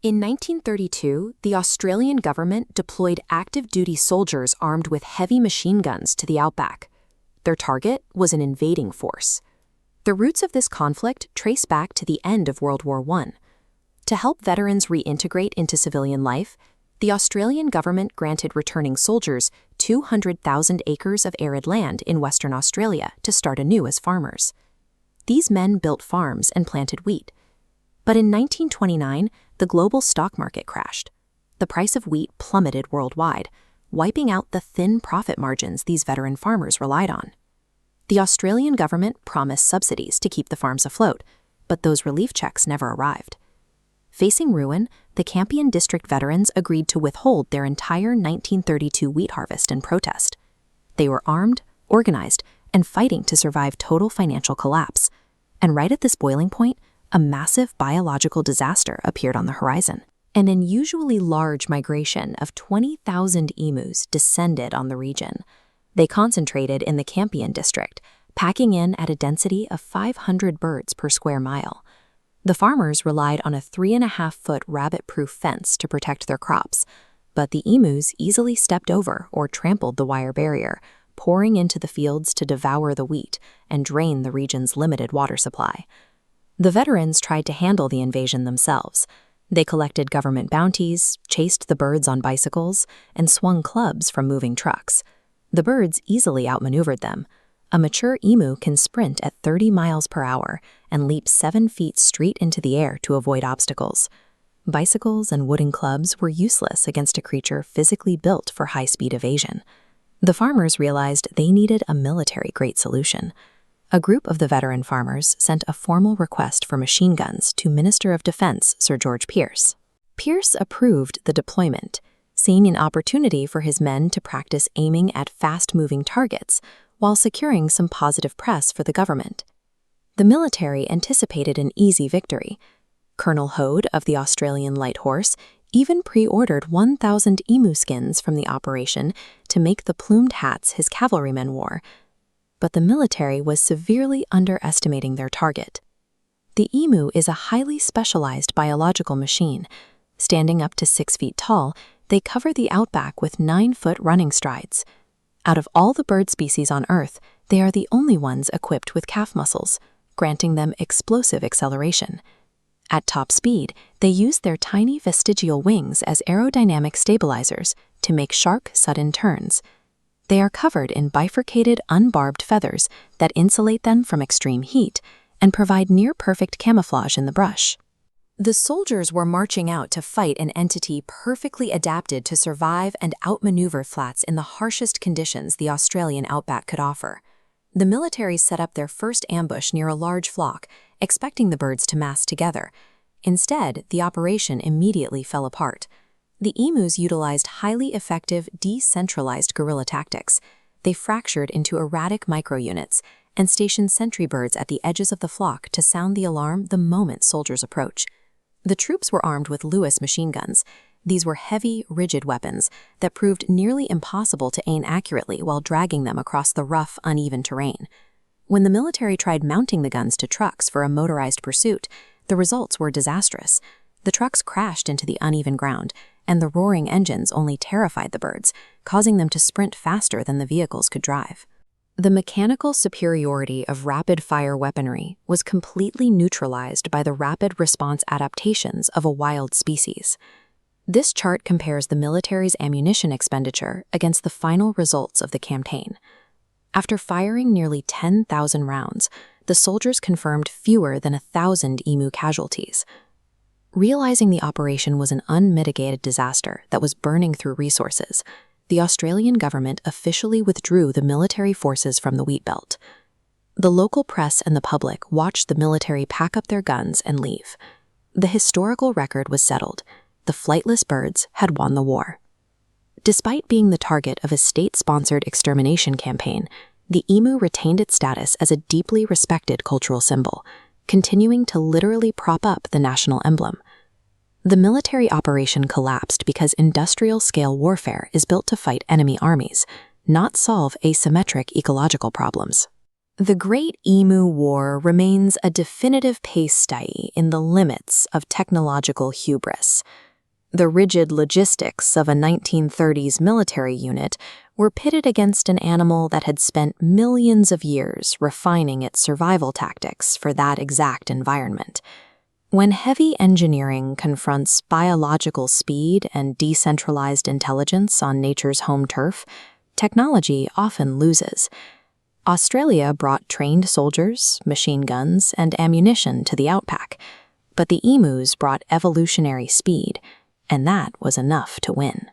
In 1932, the Australian government deployed active-duty soldiers armed with heavy machine guns to the outback. Their target was an invading force. The roots of this conflict trace back to the end of World War I. To help veterans reintegrate into civilian life, the Australian government granted returning soldiers 200,000 acres of arid land in Western Australia to start anew as farmers. These men built farms and planted wheat. But in 1929, the global stock market crashed. The price of wheat plummeted worldwide, wiping out the thin profit margins these veteran farmers relied on. The Australian government promised subsidies to keep the farms afloat, but those relief checks never arrived. Facing ruin, the Campion District veterans agreed to withhold their entire 1932 wheat harvest in protest. They were armed, organized, and fighting to survive total financial collapse. And right at this boiling point, a massive biological disaster appeared on the horizon. An unusually large migration of 20,000 emus descended on the region. They concentrated in the Campion District, packing in at a density of 500 birds per square mile. The farmers relied on a 3.5-foot rabbit-proof fence to protect their crops, but the emus easily stepped over or trampled the wire barrier, pouring into the fields to devour the wheat and drain the region's limited water supply. The veterans tried to handle the invasion themselves. They collected government bounties, chased the birds on bicycles, and swung clubs from moving trucks. The birds easily outmaneuvered them. A mature emu can sprint at 30 miles per hour and leap 7 feet straight into the air to avoid obstacles. Bicycles and wooden clubs were useless against a creature physically built for high-speed evasion. The farmers realized they needed a military-grade solution. A group of the veteran farmers sent a formal request for machine guns to Minister of Defense Sir George Pearce. Pearce approved the deployment, seeing an opportunity for his men to practice aiming at fast-moving targets while securing some positive press for the government. The military anticipated an easy victory. Colonel Hode of the Australian Light Horse even pre-ordered 1,000 emu skins from the operation to make the plumed hats his cavalrymen wore. But the military was severely underestimating their target. The emu is a highly specialized biological machine. Standing up to 6 feet tall, they cover the outback with 9-foot running strides. Out of all the bird species on Earth, they are the only ones equipped with calf muscles, granting them explosive acceleration. At top speed, they use their tiny vestigial wings as aerodynamic stabilizers to make sharp, sudden turns. They are covered in bifurcated, unbarbed feathers that insulate them from extreme heat and provide near-perfect camouflage in the brush. The soldiers were marching out to fight an entity perfectly adapted to survive and outmaneuver flats in the harshest conditions the Australian outback could offer. The military set up their first ambush near a large flock, expecting the birds to mass together. Instead, the operation immediately fell apart. The emus utilized highly effective, decentralized guerrilla tactics. They fractured into erratic micro-units and stationed sentry birds at the edges of the flock to sound the alarm the moment soldiers approach. The troops were armed with Lewis machine guns. These were heavy, rigid weapons that proved nearly impossible to aim accurately while dragging them across the rough, uneven terrain. When the military tried mounting the guns to trucks for a motorized pursuit, the results were disastrous. The trucks crashed into the uneven ground, and the roaring engines only terrified the birds, causing them to sprint faster than the vehicles could drive. The mechanical superiority of rapid-fire weaponry was completely neutralized by the rapid response adaptations of a wild species. This chart compares the military's ammunition expenditure against the final results of the campaign. After firing nearly 10,000 rounds, the soldiers confirmed fewer than 1,000 emu casualties. Realizing the operation was an unmitigated disaster that was burning through resources, the Australian government officially withdrew the military forces from the wheat belt. The local press and the public watched the military pack up their guns and leave. The historical record was settled. The flightless birds had won the war. Despite being the target of a state-sponsored extermination campaign, the emu retained its status as a deeply respected cultural symbol, continuing to literally prop up the national emblem. The military operation collapsed because industrial-scale warfare is built to fight enemy armies, not solve asymmetric ecological problems. The Great Emu War remains a definitive case study in the limits of technological hubris. The rigid logistics of a 1930s military unit were pitted against an animal that had spent millions of years refining its survival tactics for that exact environment. When heavy engineering confronts biological speed and decentralized intelligence on nature's home turf, technology often loses. Australia brought trained soldiers, machine guns, and ammunition to the outback, but the emus brought evolutionary speed, and that was enough to win.